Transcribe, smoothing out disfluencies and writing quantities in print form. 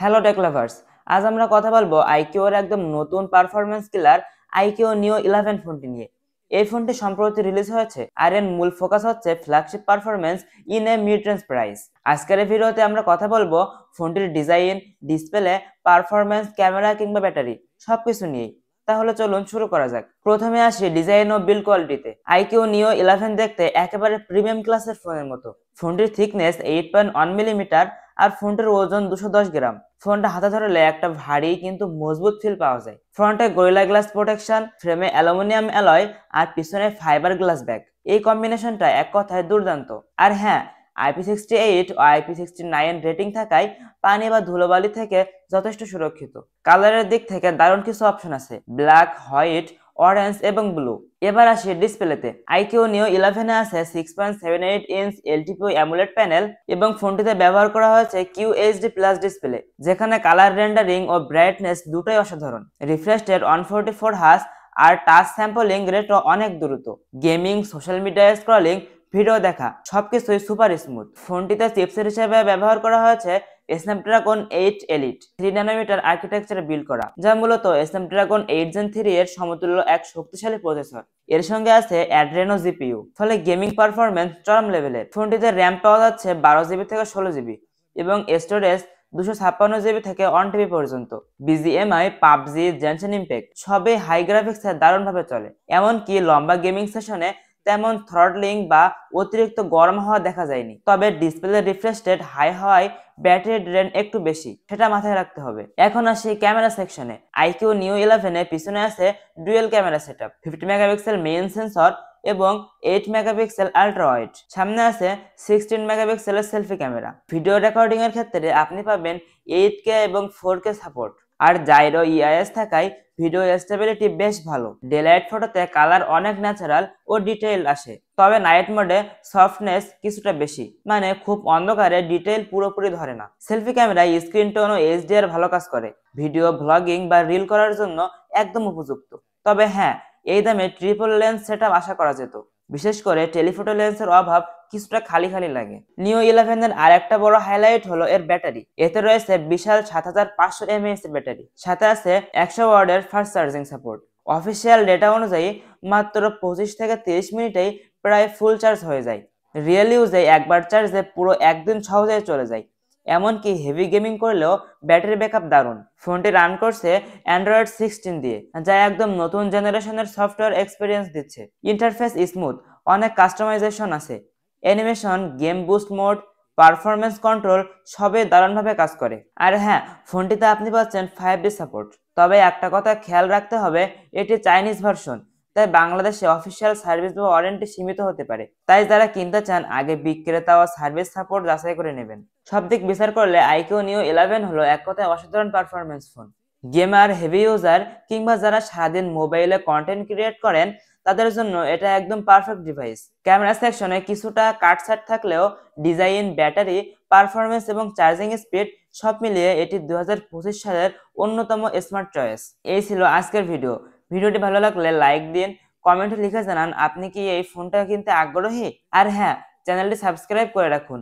Hello take lovers, আজ আমরা কথা বলবো আইকিউর একদম নতুন পারফরম্যান্স কিলার আইকিউ নিও 11 ফোনটি নিয়ে। এই ফোনটি সম্প্রতি রিলিজ হয়েছে আর এর মূল ফোকাস হচ্ছে flagship performance in a mid range price. আজকের এই ভিডিওতে আমরা কথা বলবো ফোনটির ডিজাইন, ডিসপ্লে, পারফরম্যান্স, ক্যামেরা কিংবা ব্যাটারি সবকিছু নিয়েই। তাহলে চলুন শুরু করা যাক। প্রথমে আসি ডিজাইন ও বিল্ড কোয়ালিটিতে। আইকিউ নিও 11 দেখতে একেবারে প্রিমিয়াম ক্লাসের ফোনের মতো। ফোনটির থিকনেস 8.1 মিলিমিটার আর ফোনটির ওজন 210 গ্রাম। ফোনটা হাতে ধরলে একটা ভারী কিন্তু মজবুত ফিল পাওয়া যায়। ফ্রন্টে গরিলা গ্লাস প্রোটেকশন, ফ্রেমে অ্যালুমিনিয়াম অ্যালয় আর পিছনে ফাইবার গ্লাস ব্যাক। এই কম্বিনেশনটা এক কথায় দুর্দান্ত। আর হ্যাঁ, IP68 ও IP69 রেটিং থাকায় পানি বা ধুলোবালি থেকে যথেষ্ট সুরক্ষিত। কালারের দিক থেকে দারুণ কিছু অপশন আছে, ব্ল্যাক, হোয়াইট, অরেঞ্জ এবং ব্লু। এবার আসি ডিসপ্লেতে। আইকিউ নিও 11 এ আছে 6.78 ইঞ্চ এলটিপিও অ্যামোলেড প্যানেল এবং ফোনটিতে ব্যবহার করা হয়েছে QHD প্লাস ডিসপ্লে, যেখানে কালার রেন্ডারিং ও ব্রাইটনেস দুটোই অসাধারণ। রিফ্রেশ রেট 144 হার্জ আর টাচ স্যাম্পলিং রেটও অনেক দ্রুত। Gaming, social media scrolling, video দেখা সবকিছুই সুপার স্মুথ। ফোনটিতে চিপসেট হিসেবে ব্যবহার করা হয়েছে স্ন্যাপড্রাগন 8 এলিট 3 ন্যানোমিটার আর্কিটেকচারে বিল্ড করা, যা মূলত স্ন্যাপড্রাগন 8 জেন 3 এর সমতুল্য এক শক্তিশালী প্রসেসর। এর সঙ্গে আছে অ্যাড্রেনো জিপিইউ, ফলে গেমিং পারফরম্যান্স চরম লেভেলের। ফোনটিতে র্যাম পাওয়া যাচ্ছে 12 জিবি থেকে 16 জিবি এবং স্টোরেজ 256 জিবি থেকে 1 TB পর্যন্ত। বিজিএমআই, পাবজি, জেনশন ইম্প্যাক্ট সবই হাই গ্রাফিক্সে দারুণভাবে চলে। এমনকি লম্বা গেমিং সেশনে তেমন থ্রটলিং বা অতিরিক্ত গরম হওয়া দেখা যায়নি। তবে ডিসপ্লে রিফ্রেশ রেট হাই হওয়ায় ব্যাটারি ড্রেন একটু বেশি, সেটা মাথায় রাখতে হবে। এখন আসি ক্যামেরা সেকশনে। আইকিউ নিও 11 এর পিছনে আছে dual camera setup, 50 megapixel main sensor এবং 8 মেগাপিক্সেল আল্ট্রা ওয়াইড। সামনে আছে 16 মেগাপিক্সেলের সেলফি ক্যামেরা। ভিডিও রেকর্ডিং এর ক্ষেত্রে আপনি পাবেন 8K এবং 4K সাপোর্ট। আর জাইরো ইআইএস থাকায় ভিডিও স্টেবিলিটি বেশ ভালো। ডেলাইট ফটোতে কালার অনেক ন্যাচারাল ও ডিটেইল আসে, তবে নাইট মোডে সফটনেস কিছুটা বেশি, মানে খুব অন্ধকারে ডিটেইল পুরোপুরি ধরে না। সেলফি ক্যামেরায় স্ক্রিন টোন ও এইচডিআর ভালো কাজ করে, ভিডিও ব্লগিং বা রিল করার জন্য একদম উপযুক্ত। তবে হ্যাঁ, এই দামে ট্রিপল লেন্স সেটআপ আশা করা যেত, বিশেষ করে টেলিফোটো লেন্সের অভাব কিছুটা খালি খালি লাগে। নিও 11 এর আরেকটা বড় হাইলাইট হলো এর ব্যাটারি। এতে রয়েছে বিশাল 7500 mAh এর ব্যাটারি, সাথে আছে 100 ওয়াটের fast charging support. Official data অনুযায়ী মাত্র 25 থেকে 30 মিনিটেই প্রায় ফুল চার্জ হয়ে যায়। রিয়েল ইউজে একবার চার্জে পুরো একদিন সহজেই চলে যায়। এমনকি হেভি গেমিং করলেও ব্যাটারি ব্যাকআপ দারুণ। ফোনটি রান করছে অ্যান্ড্রয়েড 16 দিয়ে, যা একদম নতুন জেনারেশনের সফটওয়্যার এক্সপিরিয়েন্স দিচ্ছে। ইন্টারফেস স্মুথ, অনেক কাস্টমাইজেশন আছে। Animation, game boost mode, performance control সবই দারুণভাবে কাজ করে। আর হ্যাঁ, ফোনটিতে আপনি পাচ্ছেন 5G সাপোর্ট। তবে একটা কথা খেয়াল রাখতে হবে, এটি চাইনিজ ভার্সন, তাই বাংলাদেশে অফিসিয়াল সার্ভিস বা ওয়ারেন্টি সীমিত হতে পারে। তাই যারা কিনতে চান আগে বিক্রেতা ও সার্ভিস সাপোর্ট যাচাই করে নেবেন। সব দিক বিচার করলে আইকিউ নিও 11 হলো এক কথায় অসাধারণ performance phone. Gamer, heavy user কিংবা যারা সারাদিন মোবাইলে কন্টেন্ট ক্রিয়েট করেন তাদের জন্য এটা একদম পারফেক্ট ডিভাইস। ক্যামেরা সেকশনে কিছুটা কাটছাট থাকলেও ডিজাইন, ব্যাটারি, পারফরম্যান্স এবং চার্জিং স্পিড সব মিলিয়ে এটি 2025 সালের অন্যতম স্মার্ট চয়েস। এই ছিল আজকের ভিডিও। ভিডিওটি ভালো লাগলে লাইক দিন, কমেন্টে লিখে জানান আপনি কি এই ফোনটা কিনতে আগ্রহী। আর হ্যাঁ, চ্যানেলটি সাবস্ক্রাইব করে রাখুন